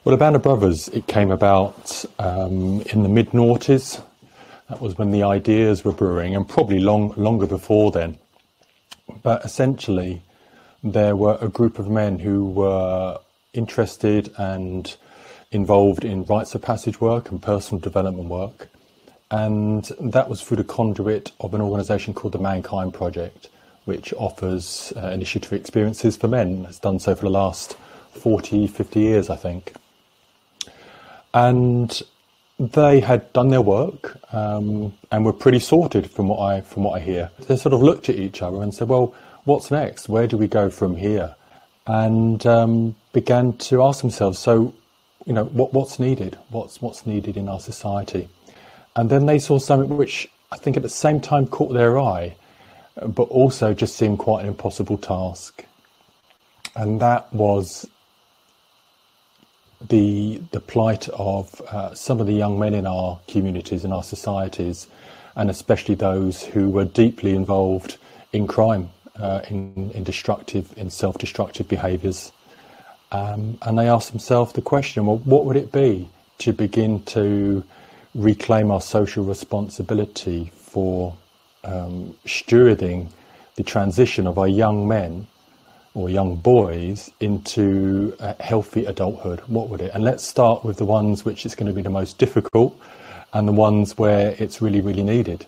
Well, Abandofbrothers, it came about in the mid-noughties. That was when the ideas were brewing, and probably longer before then. But essentially, there were a group of men who were interested and involved in rites of passage work and personal development work. And that was through the conduit of an organisation called the Mankind Project, which offers initiative experiences for men. It's done so for the last 40, 50 years, I think. And they had done their work and were pretty sorted from what I hear. They sort of looked at each other and said, well, what's next? Where do we go from here? And began to ask themselves, so, you know, what's needed? What's needed in our society? And then they saw something which I think at the same time caught their eye, but also just seemed quite an impossible task. And that was the plight of some of the young men in our communities, in our societies, and especially those who were deeply involved in crime, in self-destructive behaviours. And they asked themselves the question, well, what would it be to begin to reclaim our social responsibility for stewarding the transition of our young men or young boys into healthy adulthood? What would it? And let's start with the ones which is going to be the most difficult and the ones where it's really, really needed.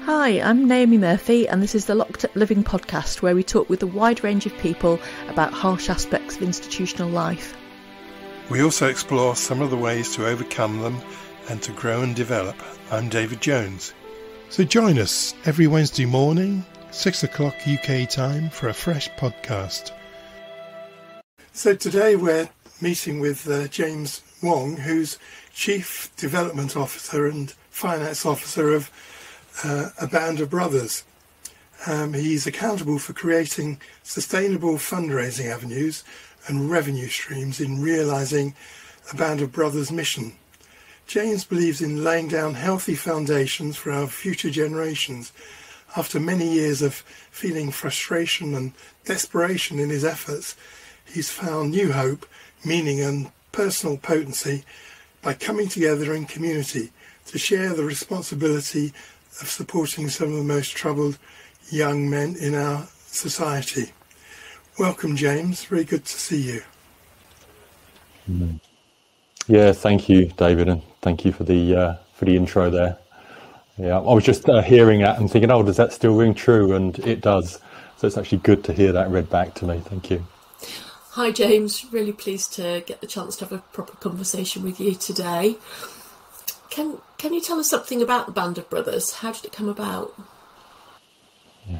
Hi, I'm Naomi Murphy, and this is the Locked Up Living podcast, where we talk with a wide range of people about harsh aspects of institutional life. We also explore some of the ways to overcome them and to grow and develop. I'm David Jones. So join us every Wednesday morning, 6 o'clock UK time, for a fresh podcast. So today we're meeting with James Wong, who's Chief Development Officer and Finance Officer of Abandofbrothers. He's accountable for creating sustainable fundraising avenues and revenue streams in realising Abandofbrothers' mission. James believes in laying down healthy foundations for our future generations. After many years of feeling frustration and desperation in his efforts, he's found new hope, meaning and personal potency by coming together in community to share the responsibility of supporting some of the most troubled young men in our society. Welcome, James. Very good to see you. Yeah, thank you, David, and thank you for the intro there. Yeah, I was just hearing that and thinking, oh, does that still ring true? And it does. So it's actually good to hear that read back to me. Thank you. Hi, James. Really pleased to get the chance to have a proper conversation with you today. Can you tell us something about the Abandofbrothers? How did it come about? Yeah.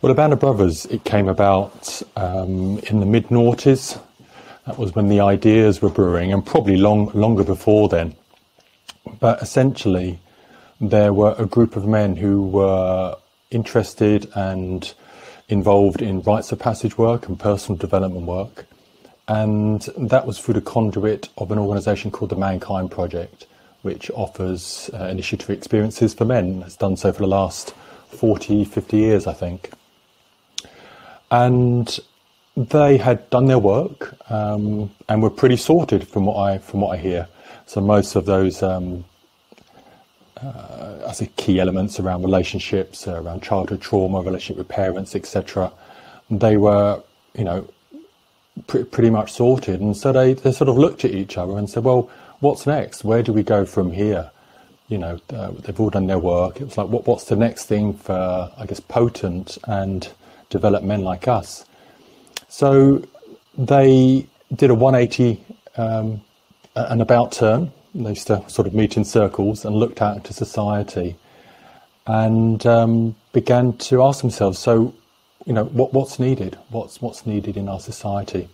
Well, Abandofbrothers, it came about in the mid-noughties. That was when the ideas were brewing, and probably longer before then. But essentially, there were a group of men who were interested and involved in rites of passage work and personal development work. And that was through the conduit of an organisation called the Mankind Project, which offers initiative experiences for men. It's done so for the last 40, 50 years, I think. And they had done their work and were pretty sorted from what I hear. So most of those I say key elements around relationships, around childhood trauma, relationship with parents, etc. They were, you know, pretty much sorted. And so they sort of looked at each other and said, well, what's next? Where do we go from here? You know, they've all done their work. It was like, what's the next thing for, I guess, potent and developed men like us? So they did a 180 an about turn. They used to sort of meet in circles and looked out into society and began to ask themselves, so, you know, what's needed? What's needed in our society?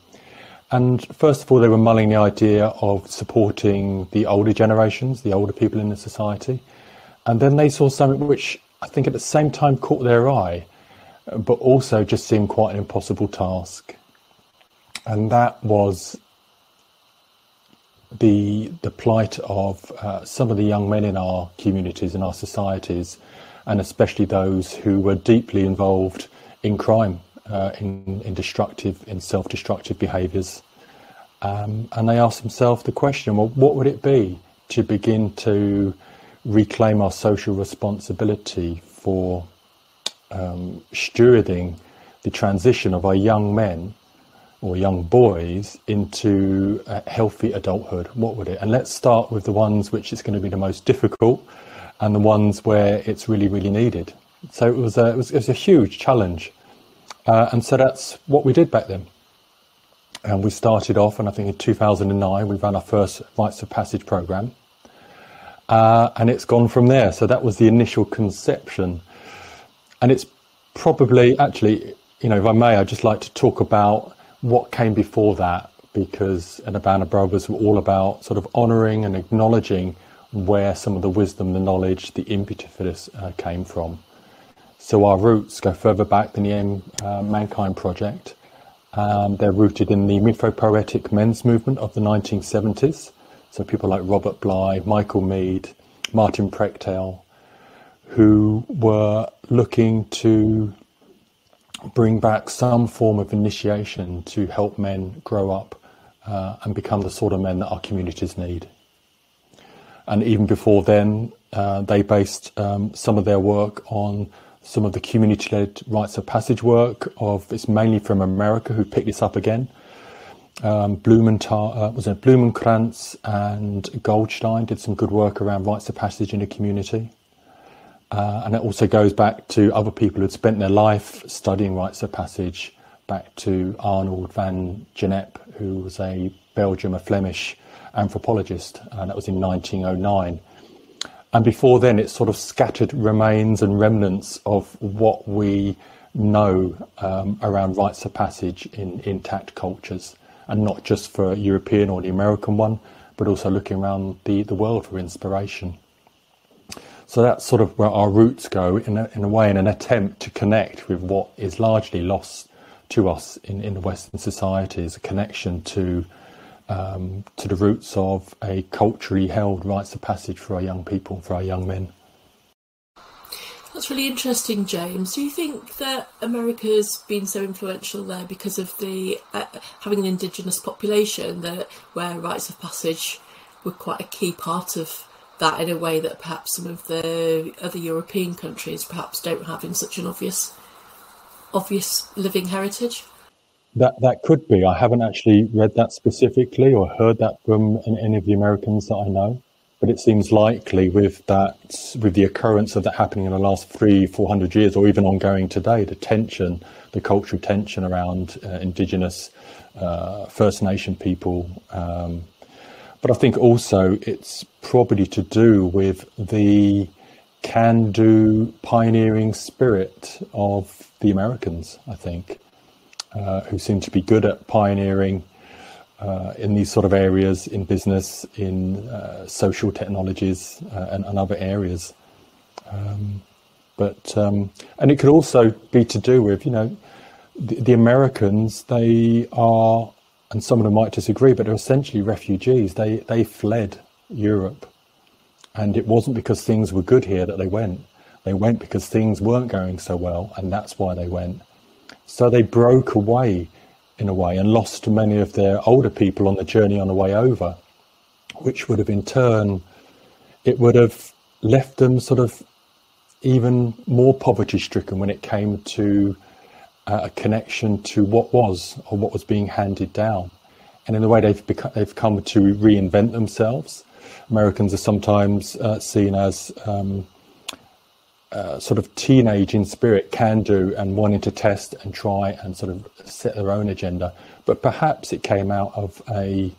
And first of all, they were mulling the idea of supporting the older generations, the older people in the society. And then they saw something which I think at the same time caught their eye, but also just seemed quite an impossible task. And that was the plight of some of the young men in our communities, in our societies, and especially those who were deeply involved in crime, in self-destructive behaviours. And they asked themselves the question, well, what would it be to begin to reclaim our social responsibility for stewarding the transition of our young men or young boys into healthy adulthood? What would it? And let's start with the ones which is going to be the most difficult and the ones where it's really, really needed. So it was a huge challenge. And so that's what we did back then. And we started off, and I think in 2009, we ran our first Rites of Passage programme. And it's gone from there. So that was the initial conception. And it's probably, actually, you know, if I may, I'd just like to talk about what came before that, because at Abandofbrothers we're all about sort of honouring and acknowledging where some of the wisdom, the knowledge, the impetus for this came from. So our roots go further back than the Mankind Project. They're rooted in the mythopoetic men's movement of the 1970s. So people like Robert Bly, Michael Mead, Martin Prechtel, who were looking to bring back some form of initiation to help men grow up and become the sort of men that our communities need. And even before then, they based some of their work on some of the community-led rites of passage work it's mainly from America, who picked this up again. Blumenkrantz and Goldstein did some good work around rites of passage in the community. And it also goes back to other people who'd spent their life studying rites of passage, back to Arnold van Gennep, who was a Flemish anthropologist, and that was in 1909. And before then, it's sort of scattered remains and remnants of what we know around rites of passage in intact cultures, and not just for European or the American one, but also looking around the world for inspiration. So that's sort of where our roots go, in a way, in an attempt to connect with what is largely lost to us in the Western societies, a connection to the roots of a culturally held rites of passage for our young people, for our young men. That's really interesting, James. Do you think that America's been so influential there because of the having an indigenous population, where rites of passage were quite a key part of that, in a way that perhaps some of the other European countries perhaps don't have in such an obvious living heritage? That could be. I haven't actually read that specifically or heard that from any of the Americans that I know, but it seems likely with the occurrence of that happening in the last 300-400 years, or even ongoing today, the cultural tension around Indigenous First Nation people. But I think also it's probably to do with the can-do pioneering spirit of the Americans, I think. Who seem to be good at pioneering in these sort of areas, in business, in social technologies, and other areas. And it could also be to do with, you know, the Americans, they are, and some of them might disagree, but they're essentially refugees. They fled Europe. And it wasn't because things were good here that they went. They went because things weren't going so well, and that's why they went. So they broke away, in a way, and lost many of their older people on the journey on the way over, which would have in turn, it would have left them sort of even more poverty stricken when it came to a connection to what was, or what was being handed down. And in a way, they've come to reinvent themselves. Americans are sometimes seen as sort of teenage in spirit, can do, and wanting to test and try and sort of set their own agenda. But perhaps it came out of a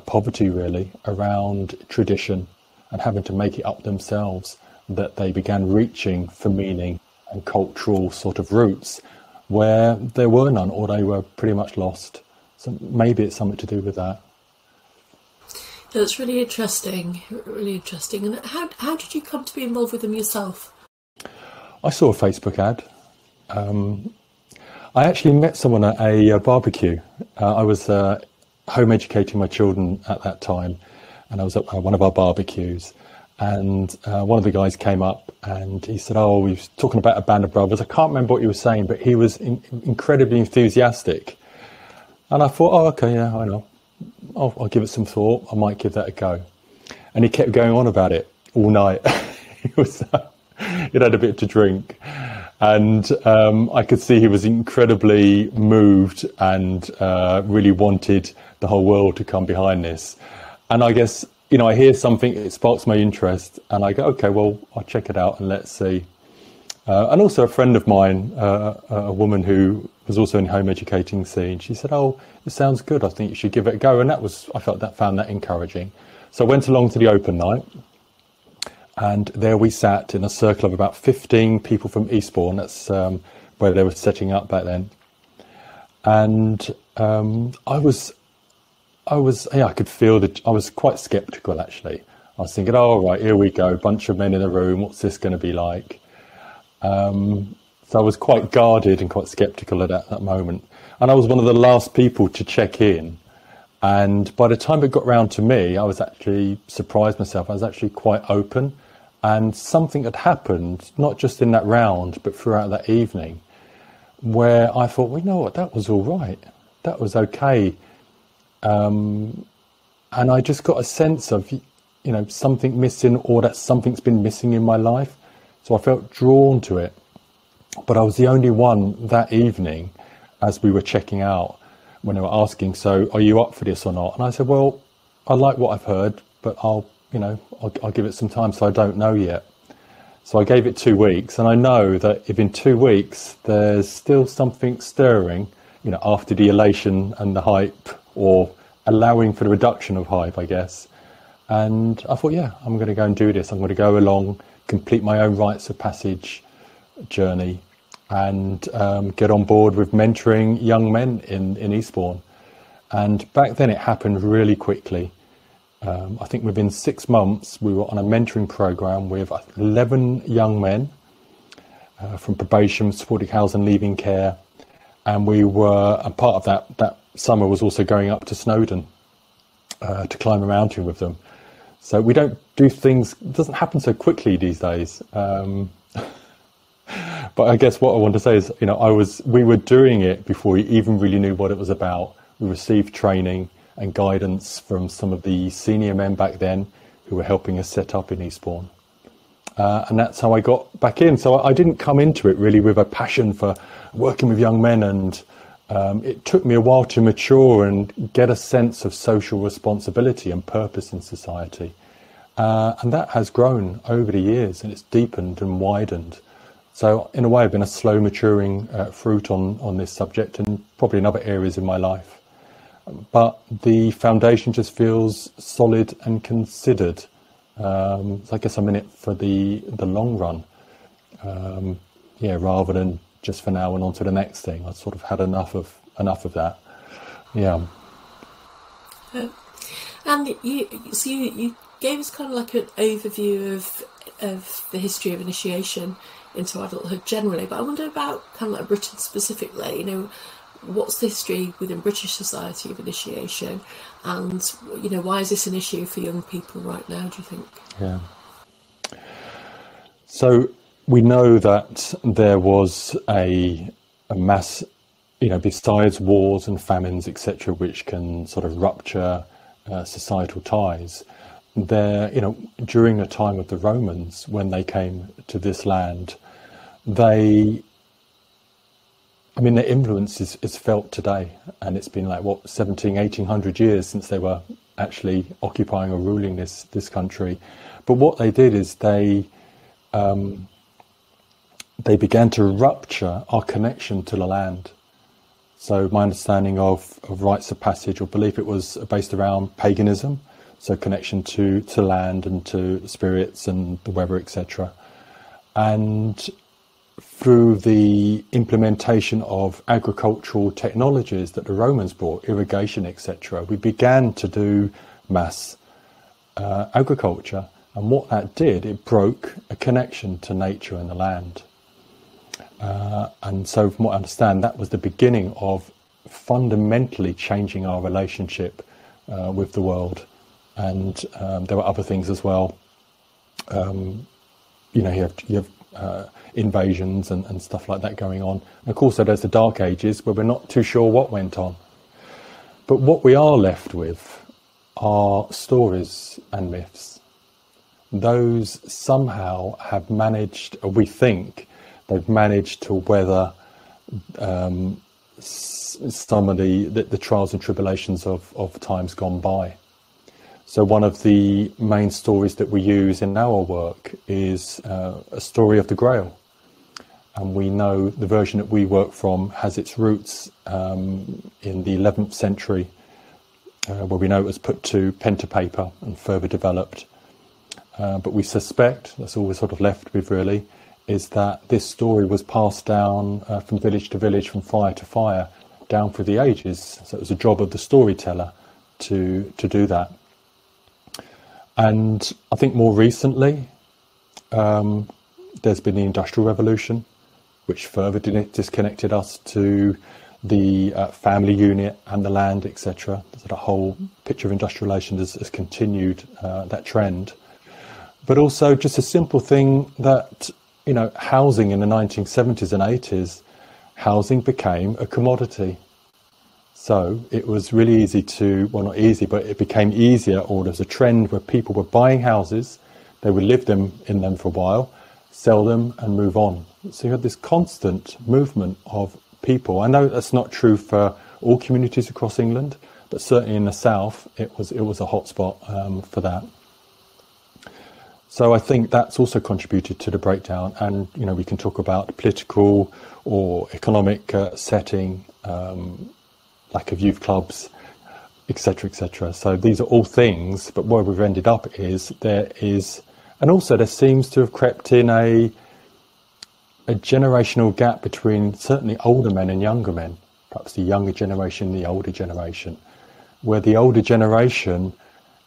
poverty, really, around tradition and having to make it up themselves, that they began reaching for meaning and cultural sort of roots where there were none, or they were pretty much lost. So maybe it's something to do with that. That's really interesting, really interesting. And how did you come to be involved with them yourself? I saw a Facebook ad. I actually met someone at a barbecue. I was home educating my children at that time, and I was at one of our barbecues. And one of the guys came up and he said, oh, we was talking about Abandofbrothers. I can't remember what he was saying, but he was incredibly enthusiastic. And I thought, oh, okay, yeah, I know. I'll give it some thought. I might give that a go. And he kept going on about it all night. He'd had a bit to drink. And I could see he was incredibly moved and really wanted the whole world to come behind this. And I guess, you know, I hear something, it sparks my interest, and I go, okay, well, I'll check it out and let's see. And also a friend of mine, a woman who was also in the home educating scene, she said, oh, it sounds good, I think you should give it a go. And found that encouraging. So I went along to the open night, and there we sat in a circle of about 15 people from Eastbourne. That's where they were setting up back then. And I could feel that I was quite sceptical, actually. I was thinking, oh, right, here we go, bunch of men in a room, what's this going to be like? So I was quite guarded and quite sceptical at that moment. And I was one of the last people to check in. And by the time it got round to me, I was actually surprised myself. I was actually quite open. And something had happened, not just in that round, but throughout that evening, where I thought, well, you know what, that was all right. That was okay. And I just got a sense of, you know, something missing, or that something's been missing in my life. So I felt drawn to it. But I was the only one that evening, as we were checking out, when they were asking, so are you up for this or not? And I said, well, I like what I've heard, but I'll give it some time, so I don't know yet. So I gave it 2 weeks, and I know that if in 2 weeks there's still something stirring, you know, after the elation and the hype, or allowing for the reduction of hype, I guess. And I thought, yeah, I'm going to go and do this. I'm going to go along, complete my own rites of passage journey, and get on board with mentoring young men in Eastbourne. And back then it happened really quickly. I think within 6 months we were on a mentoring program with 11 young men from probation, supported housing, leaving care. And we were, a part of that summer was also going up to Snowdon to climb a mountain with them. So we don't do things, it doesn't happen so quickly these days. But I guess what I want to say is, you know, we were doing it before we even really knew what it was about. We received training and guidance from some of the senior men back then who were helping us set up in Eastbourne. And that's how I got back in. So I didn't come into it really with a passion for working with young men, and it took me a while to mature and get a sense of social responsibility and purpose in society. And that has grown over the years, and it's deepened and widened. So in a way, I've been a slow maturing fruit on this subject, and probably in other areas in my life. But the foundation just feels solid and considered. So I guess I'm in it for the long run, rather than just for now and on to the next thing. I've sort of had enough of that. Yeah. And you gave us kind of like an overview of the history of initiation into adulthood generally, but I wonder about kind of like Britain specifically. You know, what's the history within British society of initiation, and, you know, why is this an issue for young people right now, do you think? Yeah. So we know that there was a mass, you know, besides wars and famines, etc., which can sort of rupture societal ties. There, you know, during the time of the Romans, when they came to this land, their influence is felt today, and it's been like 1800 years since they were actually occupying or ruling this country. But what they did is they began to rupture our connection to the land. So my understanding of rites of passage or belief, it was based around paganism, so connection to land and to spirits and the weather, etc. And through the implementation of agricultural technologies that the Romans brought, irrigation, etc., we began to do mass agriculture. And what that did, it broke a connection to nature and the land. And so from what I understand, that was the beginning of fundamentally changing our relationship with the world. And there were other things as well. you have invasions and stuff like that going on. And of course, there's the Dark Ages where we're not too sure what went on. But what we are left with are stories and myths. Those somehow have managed, or we think they've managed to weather some of the trials and tribulations of times gone by. So one of the main stories that we use in our work is a story of the Grail. And we know the version that we work from has its roots in the 11th century, where we know it was put to pen to paper and further developed. But we suspect, that's all we're sort of left with really, is that this story was passed down from village to village, from fire to fire, down through the ages. So it was a job of the storyteller to do that. And I think more recently, there's been the Industrial Revolution, which further disconnected us to the family unit and the land, etc. So the whole picture of industrialisation has continued that trend. But also just a simple thing that, housing in the 1970s and 80s, housing became a commodity. So it was really easy not easy, but it became easier, or there's a trend where people were buying houses, they would live in them for a while, sell them and move on. So you had this constant movement of people. I know that's not true for all communities across England, but certainly in the south, it was a hotspot for that. So I think that's also contributed to the breakdown. And, we can talk about political or economic setting, lack of youth clubs, etc., etc. So these are all things, but where we've ended up is and also there seems to have crept in a generational gap between certainly older men and younger men, perhaps the younger generation, the older generation, where the older generation,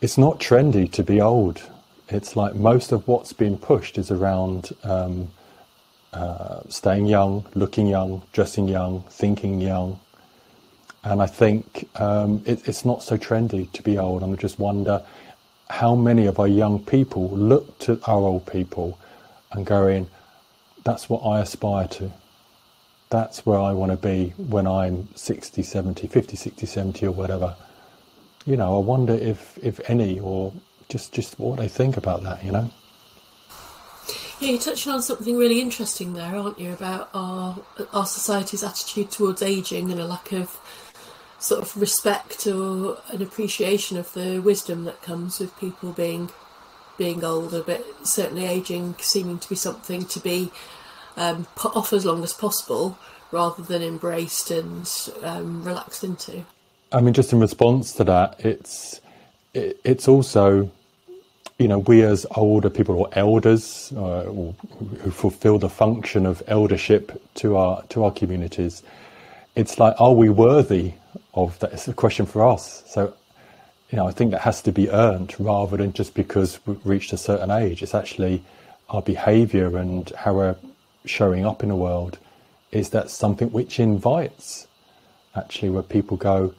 it's not trendy to be old. It's like most of what's been pushed is around staying young, looking young, dressing young, thinking young. And I think it's not so trendy to be old. And I just wonder how many of our young people look to our old people and going, that's what I aspire to. That's where I want to be when I'm 60, 70, 50, 60, 70 or whatever. I wonder if any, or just what they think about that, Yeah, you're touching on something really interesting there, aren't you, about our society's attitude towards ageing and a lack of sort of respect or an appreciation of the wisdom that comes with people being older, but certainly ageing seeming to be something to be put off as long as possible rather than embraced and relaxed into. I mean, just in response to that, it's also, we as older people or elders who fulfil the function of eldership to our communities, it's like, are we worthy of that? It's a question for us. So, I think that has to be earned rather than just because we've reached a certain age. It's actually our behaviour and how we're showing up in the world. Is that something which invites, actually, where people go,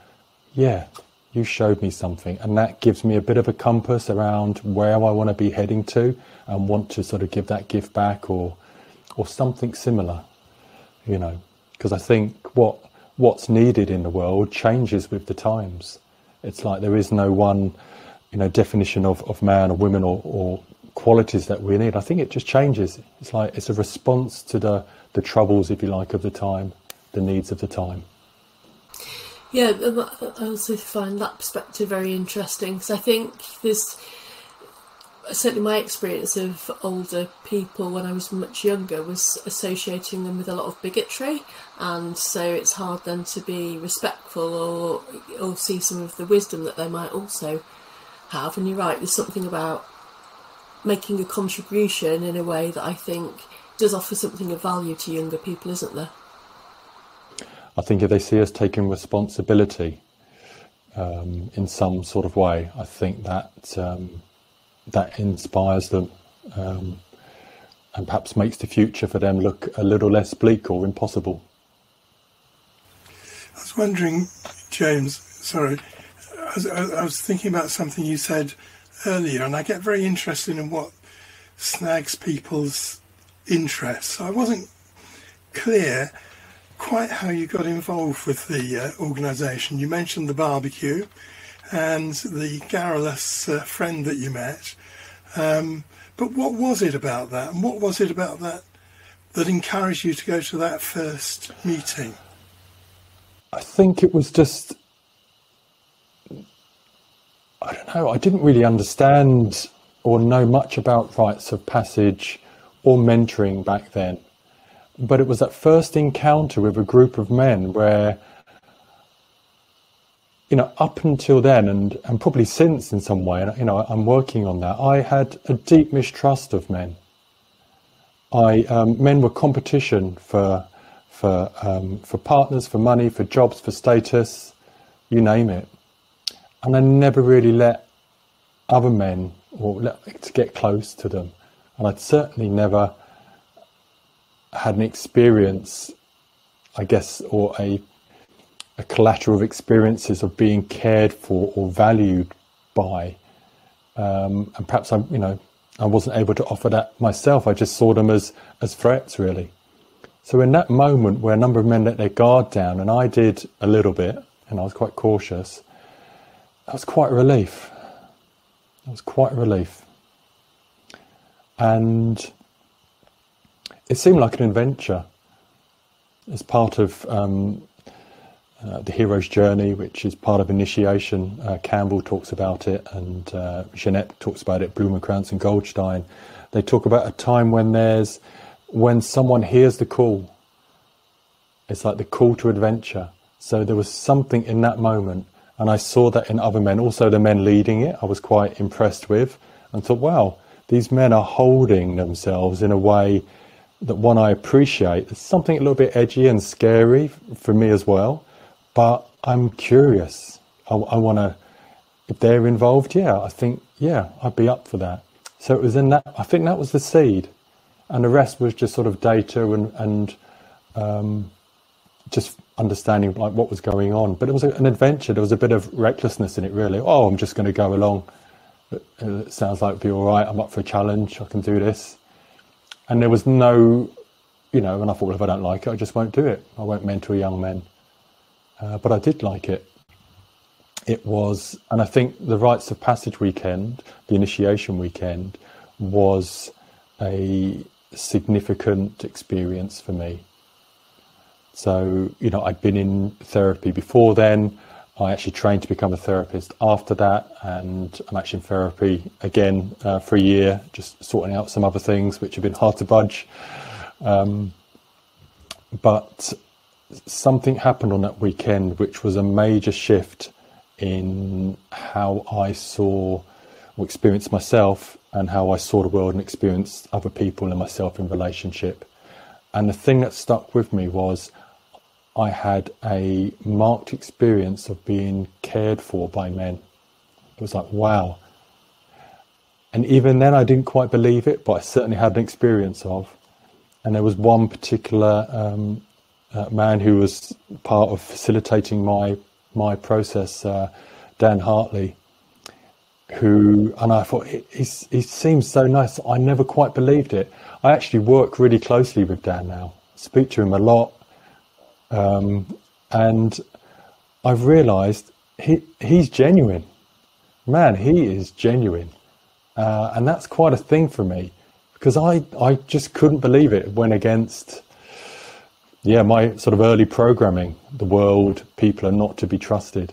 yeah, you showed me something, and that gives me a bit of a compass around where I want to be heading to and want to sort of give that gift back or something similar, because I think what's needed in the world changes with the times. It's like there is no one, definition of man or women or qualities that we need. I think it just changes. It's like it's a response to the troubles, if you like, of the time, the needs of the time. Yeah, I also find that perspective very interesting, because I think there's certainly my experience of older people when I was much younger was associating them with a lot of bigotry, and so it's hard then to be respectful or see some of the wisdom that they might also have. And you're right, there's something about making a contribution in a way that I think does offer something of value to younger people, isn't there? I think if they see us taking responsibility in some sort of way, I think that that inspires them and perhaps makes the future for them look a little less bleak or impossible. I was wondering, James, sorry, I was thinking about something you said earlier, and I get very interested in what snags people's interest. So I wasn't clear quite how you got involved with the organisation. You mentioned the barbecue and the garrulous friend that you met. But what was it about that? And what was it about that encouraged you to go to that first meeting? I think it was just, I don't know, I didn't really understand or know much about rites of passage or mentoring back then. But it was that first encounter with a group of men where, you know, up until then, and probably since in some way, you know, I'm working on that, I had a deep mistrust of men. Men were competition for partners, for money, for jobs, for status, you name it. And I never really let other men to get close to them. And I'd certainly never had an experience, I guess, or a collateral of experiences of being cared for or valued by. And perhaps I wasn't able to offer that myself. I just saw them as threats, really. So in that moment where a number of men let their guard down, and I did a little bit, and I was quite cautious, that was quite a relief. It was quite a relief. And it seemed like an adventure as part of the hero's journey, which is part of initiation. Campbell talks about it, and Jeanette talks about it, Blumenkrantz and Goldstein. They talk about a time when someone hears the call. It's like the call to adventure. So there was something in that moment, and I saw that in other men. Also the men leading it, I was quite impressed with, and thought, wow, these men are holding themselves in a way that, one, I appreciate. It's something a little bit edgy and scary for me as well, but I'm curious. I want to, if they're involved, I'd be up for that. So it was in that, I think that was the seed, and the rest was just sort of data and just understanding like what was going on. But it was an adventure. There was a bit of recklessness in it, really. Oh, I'm just going to go along. It sounds like it'd be all right. I'm up for a challenge. I can do this. And there was no, and I thought, well, if I don't like it, I just won't do it. I won't mentor young men. But I did like it. It was, and I think the Rites of Passage weekend, the initiation weekend, was a significant experience for me. So, I'd been in therapy before then. I actually trained to become a therapist after that, and I'm actually in therapy again for a year, just sorting out some other things which have been hard to budge. But something happened on that weekend which was a major shift in how I saw or experienced myself, and how I saw the world and experienced other people and myself in relationship. And the thing that stuck with me was I had a marked experience of being cared for by men. It was like, wow. And even then I didn't quite believe it, but I certainly had an experience of. And there was one particular man who was part of facilitating my process, Dan Hartley, and I thought, he seems so nice. I never quite believed it. I actually work really closely with Dan now, speak to him a lot. And I've realised he's genuine. Man, he is genuine. And that's quite a thing for me, because I just couldn't believe it. It went against, my sort of early programming. The world, people are not to be trusted.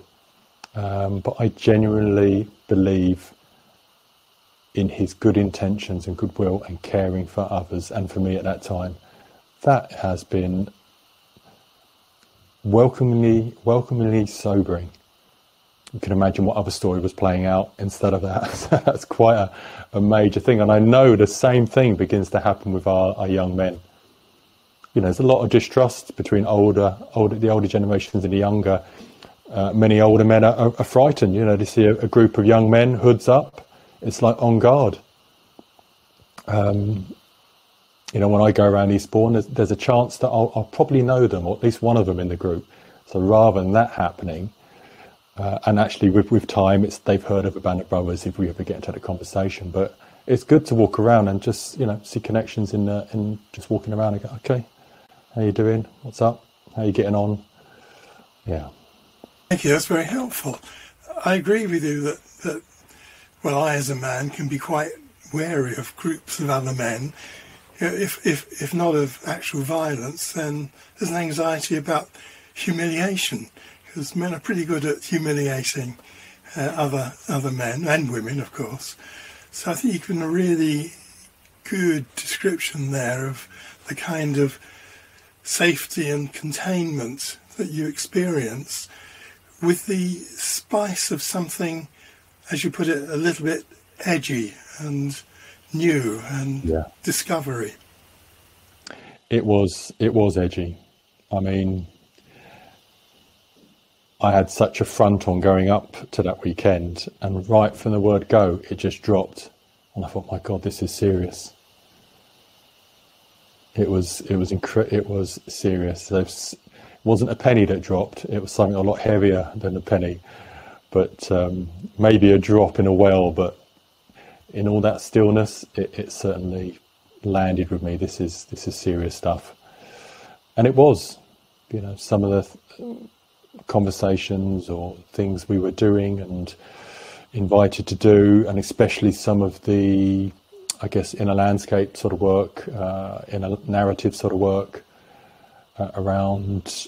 But I genuinely believe in his good intentions and goodwill and caring for others. And for me at that time, that has been welcomingly sobering. You can imagine what other story was playing out instead of that. So that's quite a major thing. And I know the same thing begins to happen with our young men. There's a lot of distrust between the older generations and the younger. Many older men are frightened. They see a group of young men, hoods up. It's like on guard. When I go around Eastbourne, there's a chance that I'll probably know them, or at least one of them in the group. So rather than that happening, and actually with time, they've heard of Abandofbrothers if we ever get into the conversation. But it's good to walk around and just, see connections in just walking around and go, okay, how you doing? What's up? How you getting on? Yeah. Thank you. That's very helpful. I agree with you that I as a man can be quite wary of groups of other men. If not of actual violence, then there's an anxiety about humiliation, because men are pretty good at humiliating other men and women, of course. So I think you've given a really good description there of the kind of safety and containment that you experience, with the spice of something, as you put it, a little bit edgy and new and discovery. It was edgy. I mean, I had such a front on going up to that weekend, and right from the word go, it just dropped, and I thought, my God, this is serious. It was serious. It wasn't a penny that dropped. It was something a lot heavier than a penny, but maybe a drop in a well. But in all that stillness, it certainly landed with me. This is serious stuff, and it was. Some of the conversations or things we were doing and invited to do, and especially some of the, I guess, inner landscape sort of work, inner narrative sort of work around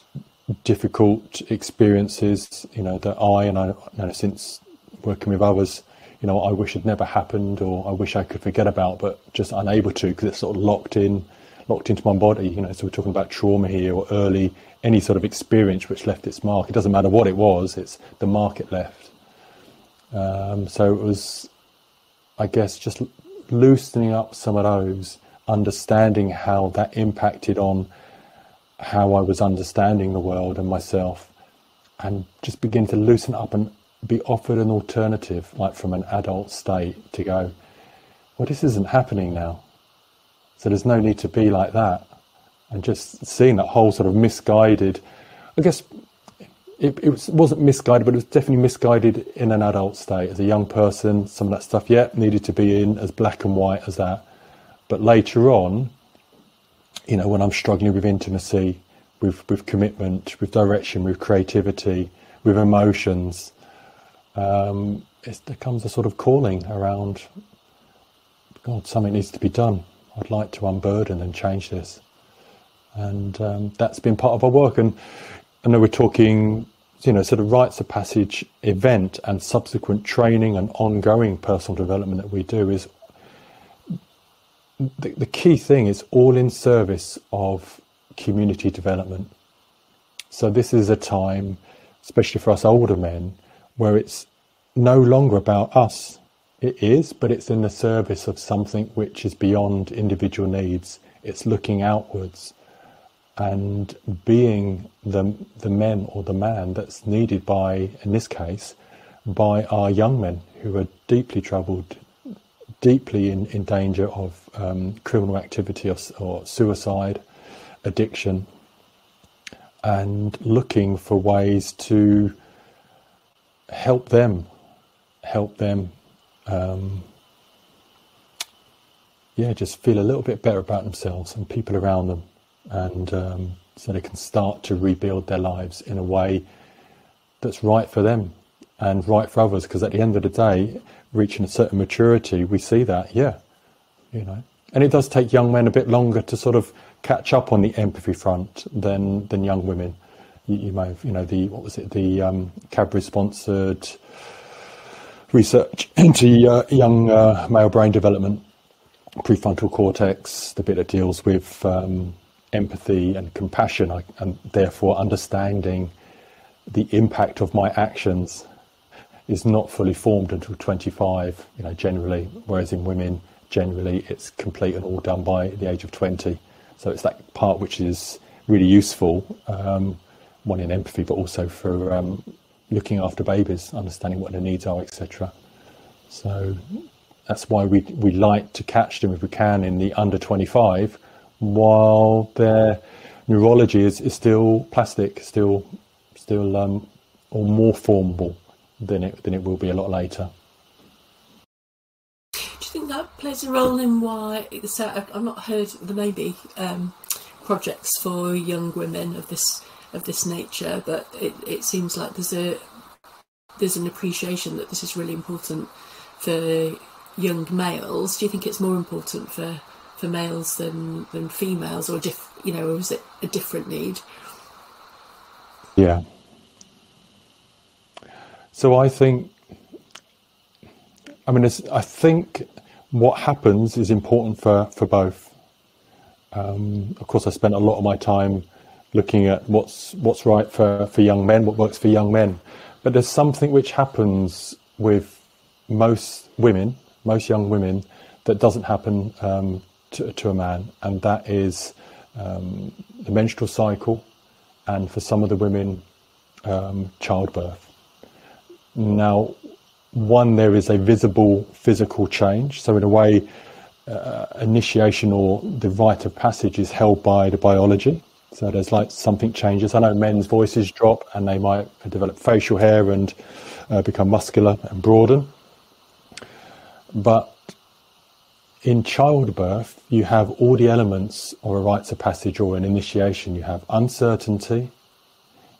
difficult experiences, that I since working with others, I wish had never happened, or I wish I could forget about, but just unable to, because it's sort of locked into my body. So we're talking about trauma here, or any sort of experience which left its mark. It doesn't matter what it was, it's the mark it left. So it was, I guess, just loosening up some of those, understanding how that impacted on how I was understanding the world and myself, and just begin to loosen up and be offered an alternative, like from an adult state, to go, well, this isn't happening now, so there's no need to be like that. And just seeing that whole sort of misguided, I guess it wasn't misguided, but it was definitely misguided in an adult state. As a young person, some of that stuff, needed to be in as black and white as that. But later on, when I'm struggling with intimacy, with commitment, with direction, with creativity, with emotions, there comes a sort of calling around, God, something needs to be done. I'd like to unburden and change this. And that's been part of our work. And I know we're talking, sort of rites of passage event and subsequent training and ongoing personal development that we do is, the key thing is all in service of community development. So this is a time, especially for us older men, where it's no longer about us. It is, but it's in the service of something which is beyond individual needs. It's looking outwards and being the men or the man that's needed by, in this case, by our young men who are deeply troubled, deeply in danger of criminal activity or suicide, addiction, and looking for ways to help them just feel a little bit better about themselves and people around them, and so they can start to rebuild their lives in a way that's right for them and right for others. Because at the end of the day, reaching a certain maturity, we see that, and it does take young men a bit longer to sort of catch up on the empathy front than young women. You may have, the Cadbury-sponsored research into young male brain development, prefrontal cortex, the bit that deals with empathy and compassion, and therefore understanding the impact of my actions, is not fully formed until 25, generally, whereas in women, generally, it's complete and all done by the age of 20. So it's that part which is really useful, one in empathy, but also for looking after babies, understanding what their needs are, etc. So that's why we like to catch them if we can in the under 25, while their neurology is still plastic, still or more formable than it will be a lot later. Do you think that plays a role in why? So I've not heard there may be projects for young women of this nature, but it seems like there's an appreciation that this is really important for young males. Do you think it's more important for males than females, or or is it a different need? Yeah. So I think what happens is important for both. Of course, I spent a lot of my time looking at what's right for young men, what works for young men. But there's something which happens with most young women, that doesn't happen to a man, and that is the menstrual cycle, and for some of the women, childbirth. Now, there is a visible physical change. So in a way, initiation or the rite of passage is held by the biology. So there's like something changes. I know men's voices drop and they might develop facial hair and become muscular and broaden. But in childbirth, you have all the elements of a rites of passage or an initiation. You have uncertainty,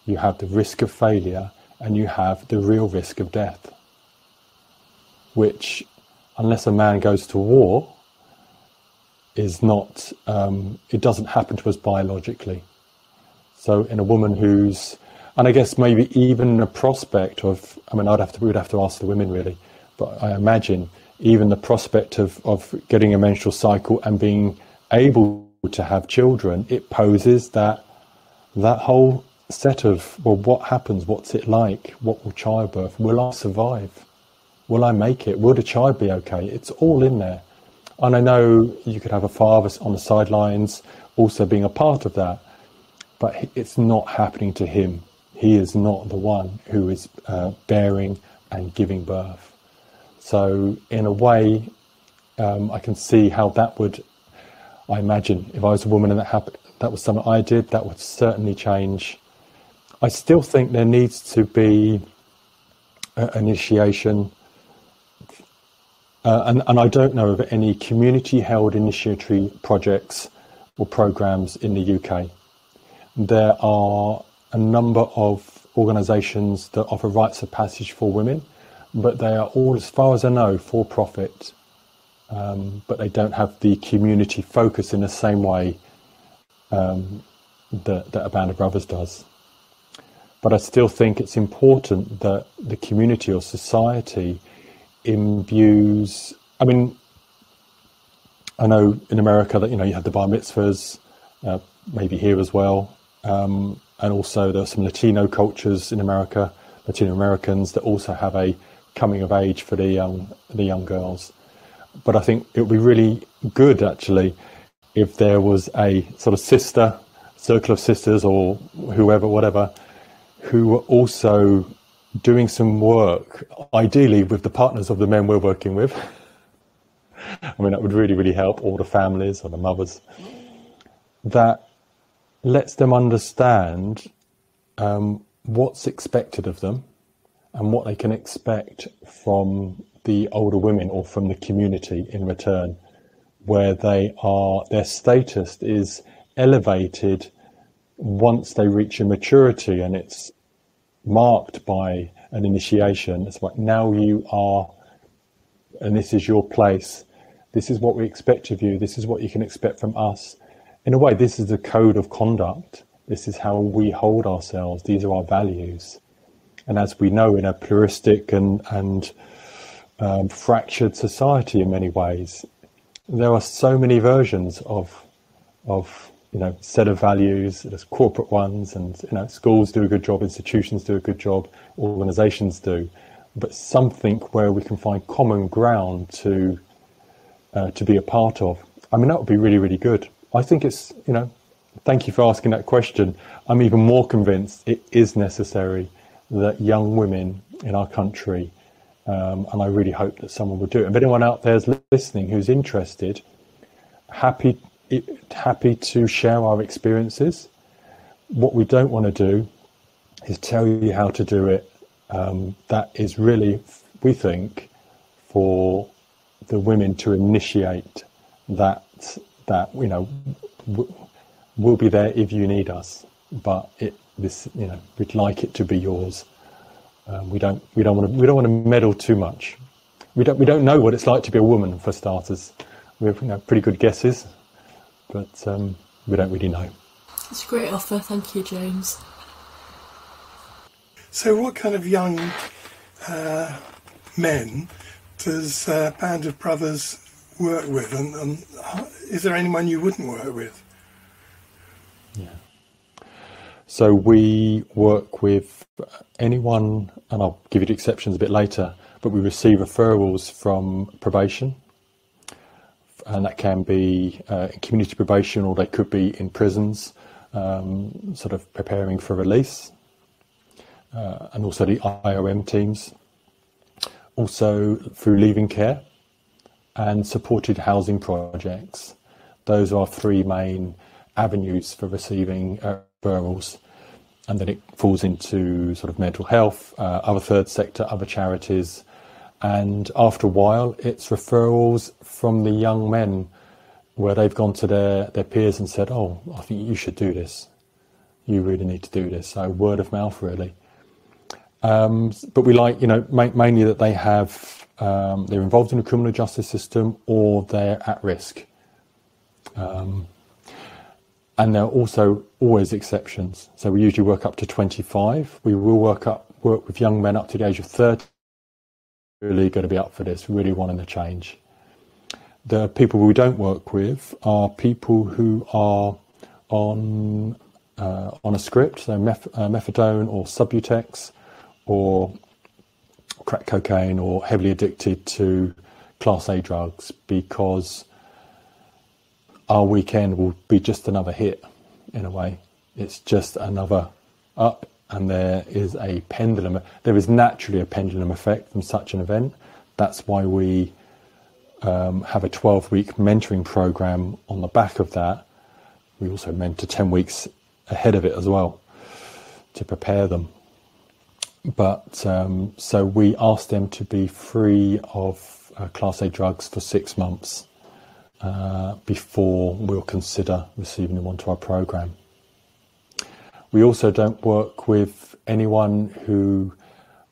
you have the risk of failure, and you have the real risk of death, which, unless a man goes to war, is not, it doesn't happen to us biologically. So in a woman and I guess maybe even a prospect of, we would have to ask the women really, but I imagine even the prospect of getting a menstrual cycle and being able to have children, it poses that whole set of, well, what happens? What's it like? What will childbirth? Will I survive? Will I make it? Will the child be okay? It's all in there. And I know you could have a father on the sidelines also being a part of that, but it's not happening to him. He is not the one who is bearing and giving birth. So in a way, I can see how that would, I imagine, if I was a woman and that was something I did, that would certainly change. I still think there needs to be initiation. And I don't know of any community-held initiatory projects or programs in the UK. There are a number of organisations that offer rites of passage for women, but they are all, as far as I know, for profit. But they don't have the community focus in the same way that Abandofbrothers does. But I still think it's important that the community or society imbues. I know in America that you have the bar mitzvahs, maybe here as well, and also there are some Latino cultures in America, Latino Americans, that also have a coming of age for the young girls. But I think it would be really good actually if there was a sort of circle of sisters or whatever, who were also doing some work, ideally with the partners of the men we're working with. That would really, really help all the families or the mothers. That lets them understand what's expected of them and what they can expect from the older women or from the community in return, where their status is elevated once they reach a maturity, and it's marked by an initiation. It's like, now you are, and this is your place. This is what we expect of you. This is what you can expect from us. In a way, this is the code of conduct. This is how we hold ourselves. These are our values. And as we know, in a pluralistic and fractured society in many ways, there are so many versions of set of values. There's corporate ones, and schools do a good job, institutions do a good job, organisations do, but something where we can find common ground to be a part of. That would be really, really good. I think it's, thank you for asking that question. I'm even more convinced it is necessary that young women in our country, and I really hope that someone will do it. If anyone out there is listening who's interested, happy to share our experiences. What we don't want to do is tell you how to do it. That is really, we think, for the women to initiate that we'll be there if you need us, but we'd like it to be yours. We don't want to meddle too much. We don't know what it's like to be a woman, for starters. We have pretty good guesses, but we don't really know. It's a great offer, thank you, James. So what kind of young men does Band of Brothers work with, and is there anyone you wouldn't work with? Yeah. So we work with anyone, and I'll give you the exceptions a bit later, but we receive referrals from probation, and that can be community probation, or they could be in prisons, sort of preparing for release, and also the IOM teams, also through leaving care and supported housing projects. Those are our three main avenues for receiving referrals, and then it falls into sort of mental health, other third sector, other charities, and after a while it's referrals from the young men where they've gone to their peers and said, oh, I think you should do this, you really need to do this. So word of mouth, really. But we like, mainly that they have, they're involved in the criminal justice system or they're at risk. And there are also always exceptions. So we usually work up to 25. We will work with young men up to the age of 30. Really going to be up for this, really wanting to change. The people we don't work with are people who are on a script, so methadone or Subutex, or crack cocaine, or heavily addicted to Class A drugs, because our weekend will be just another hit, in a way. It's just another up, and there is a pendulum. There is naturally a pendulum effect from such an event. That's why we have a 12-week mentoring program on the back of that. We also mentor 10 weeks ahead of it as well to prepare them. But so we ask them to be free of Class A drugs for 6 months before we'll consider receiving them onto our program. We also don't work with anyone who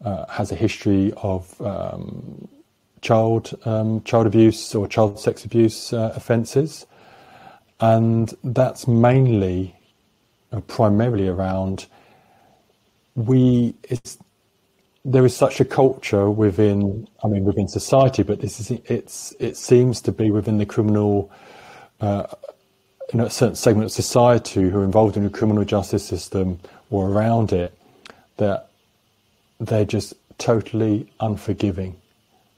has a history of child abuse or child sex abuse offences, and that's mainly, primarily around there is such a culture within society, but it seems to be within the criminal, a certain segment of society who are involved in the criminal justice system or around it, that they're just totally unforgiving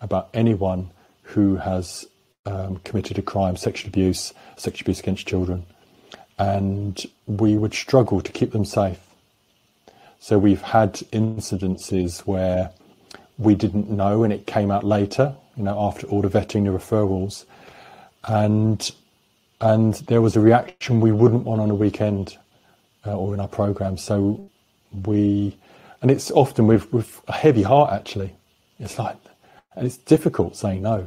about anyone who has committed a crime, sexual abuse against children, and we would struggle to keep them safe. So we've had incidences where we didn't know, and it came out later, after all the vetting, the referrals, and there was a reaction we wouldn't want on a weekend or in our program. So and it's often with a heavy heart, actually. It's like, and it's difficult saying no.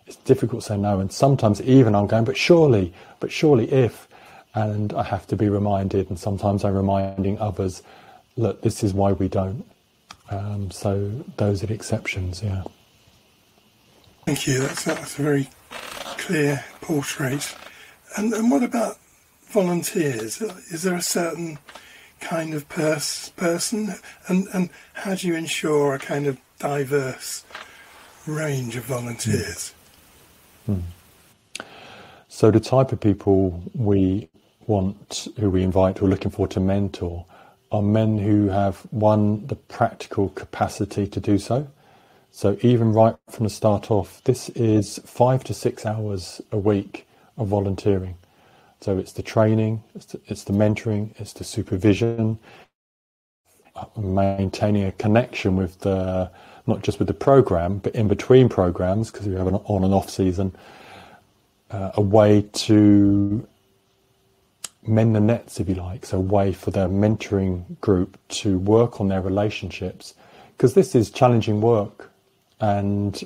It's difficult saying no, and sometimes even I'm going, but surely if, and I have to be reminded, and sometimes I'm reminding others, look, this is why we don't. So those are the exceptions, yeah. Thank you. That's a very clear portrait. And what about volunteers? Is there a certain kind of person? And how do you ensure a kind of diverse range of volunteers? So the type of people who we invite, who are looking for to mentor, are men who have, the practical capacity to do so. So even right from the start off, this is 5 to 6 hours a week of volunteering. So it's the training, it's the mentoring, it's the supervision, maintaining a connection with not just with the program, but in between programs, because we have an on and off season, a way to mend the nets, if you like, so a way for their mentoring group to work on their relationships, because this is challenging work, and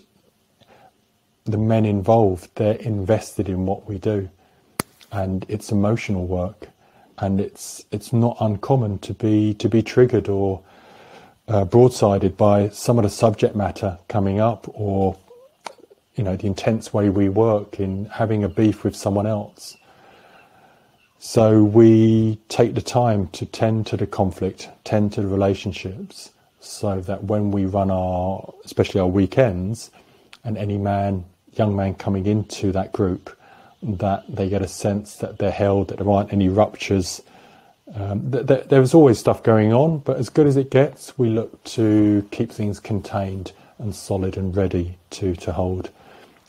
the men involved, they're invested in what we do, and it's emotional work, and it's not uncommon to be triggered or broadsided by some of the subject matter coming up, or the intense way we work in having a beef with someone else. So we take the time to tend to the conflict, tend to the relationships, so that when we run especially our weekends, and any young man coming into that group, that they get a sense that they're held, that there aren't any ruptures. There's always stuff going on, but as good as it gets, we look to keep things contained and solid and ready to hold